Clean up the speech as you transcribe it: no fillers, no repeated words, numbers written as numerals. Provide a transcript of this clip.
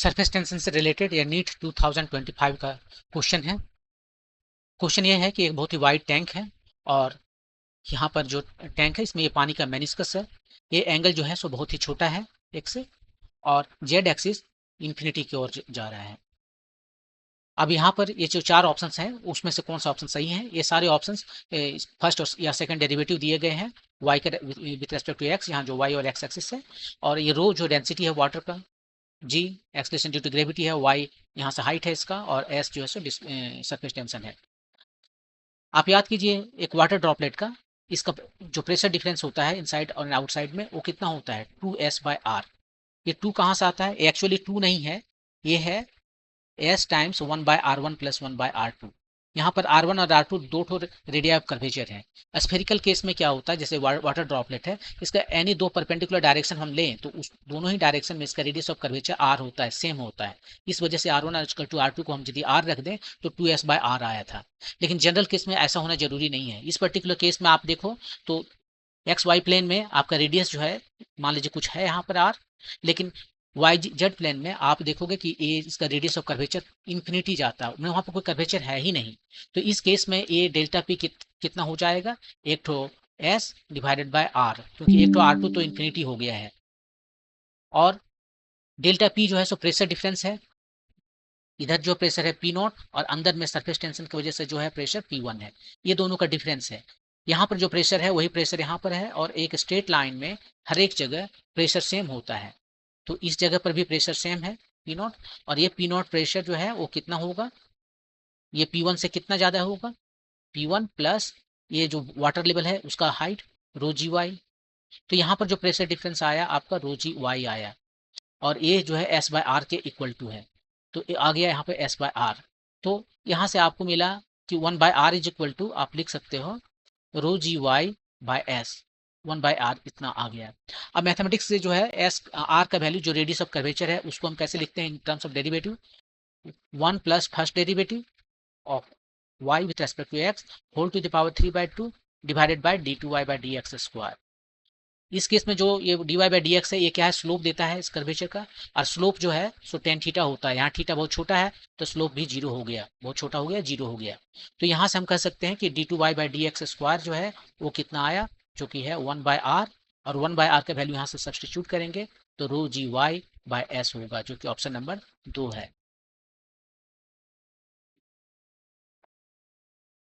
Surface tension से related या NEET 2025 का क्वेश्चन है। क्वेश्चन ये है कि एक बहुत ही वाइड टैंक है और यहाँ पर जो टैंक है इसमें ये पानी का मेनिस्कस है। ये एंगल जो है सो बहुत ही छोटा है एक से, और जेड एक्सिस इन्फिनिटी की ओर जा रहा है। अब यहाँ पर ये जो चार ऑप्शंस हैं उसमें से कौन सा ऑप्शन सही है? ये सारे ऑप्शंस फर्स्ट और या सेकंड डेरिवेटिव दिए गए हैं वाई के विथ रेस्पेक्ट टू एक्स, यहाँ जो वाई और एक्स एक्सिस है, और ये रो जो डेंसिटी है वाटर का, जी एक्सलेशन ड्यू टू ग्रेविटी है, वाई यहाँ से हाइट है इसका, और एस जो है सो सरफेस टेंशन है। आप याद कीजिए एक वाटर ड्रॉपलेट का इसका जो प्रेशर डिफरेंस होता है इनसाइड और आउटसाइड में वो कितना होता है? 2s/r। ये 2 कहाँ से आता है? एक्चुअली 2 नहीं है, ये है s times 1/r1 plus 1/r2। यहाँ पर r1 और r2 दो ठो रेडिया ऑफ कर्वेचर है। स्फेरिकल केस में क्या होता है, जैसे वाटर ड्रॉपलेट है, इसका एनी दो परपेंडिकुलर डायरेक्शन हम लें तो उस दोनों ही डायरेक्शन में इसका रेडियस ऑफ कर्वेचर r होता है, सेम होता है। इस वजह से r1 टू r2 को हम यदि r रख दें तो 2s/r आया था। लेकिन जनरल केस में ऐसा होना जरूरी नहीं है। इस पर्टिकुलर केस में आप देखो तो एक्स वाई प्लेन में आपका रेडियस जो है मान लीजिए कुछ है यहाँ पर r, लेकिन वाई जेड प्लेन में आप देखोगे कि ए इसका रेडियस ऑफ कर्वेचर इन्फिनिटी जाता है, वहां पर कोई कर्वेचर है ही नहीं। तो इस केस में ए डेल्टा पी कितना हो जाएगा? एक ठो एस डिवाइडेड बाय आर, क्योंकि एक ठो आर टू तो इन्फिनिटी हो गया है, और डेल्टा पी जो है सो प्रेशर डिफरेंस है। इधर जो प्रेशर है पी नॉट और अंदर में सरफेस टेंशन की वजह से जो है प्रेशर P1 है। ये दोनों का डिफरेंस है। यहाँ पर जो प्रेशर है वही प्रेशर यहाँ पर है, और एक स्ट्रेट लाइन में हर एक जगह प्रेशर सेम होता है। तो इस जगह पर भी प्रेशर सेम है पी नॉट, और ये पी नॉट प्रेशर जो है वो कितना होगा? ये P1 से कितना ज्यादा होगा? P1 प्लस ये जो वाटर लेवल है उसका हाइट रो जी वाई। तो यहाँ पर जो प्रेशर डिफरेंस आया आपका रो जी वाई आया, और ये जो है S/R के इक्वल टू है। तो आ गया यहाँ पे S/R। तो यहाँ से आपको मिला कि 1/R इज इक्वल टू, आप लिख सकते हो रो जी वाई बाय एस, 1/R इतना आ गया। अब मैथमेटिक्स से जो है एस आर का वैल्यू जो रेडियस ऑफ कर्वेचर है उसको हम कैसे लिखते हैं in terms of derivative? 1 plus first derivative of Y with respect to X whole to the power 3/2 divided by d2y/dx²। इस केस में जो ये dy/dx है ये क्या है? स्लोप देता है इस कर्वेचर का, और स्लोप जो है सो tan थीटा होता है। यहाँ थीटा बहुत छोटा है तो स्लोप भी जीरो हो गया, बहुत छोटा हो गया, जीरो हो गया। तो यहाँ से हम कह सकते हैं कि d2y/dx² जो है वो कितना आया, जो कि है 1/r, और 1/r का वैल्यू यहाँ से सब्सटीट्यूट करेंगे तो रो जी वाई बाय एस होगा, जो कि ऑप्शन नंबर 2 है।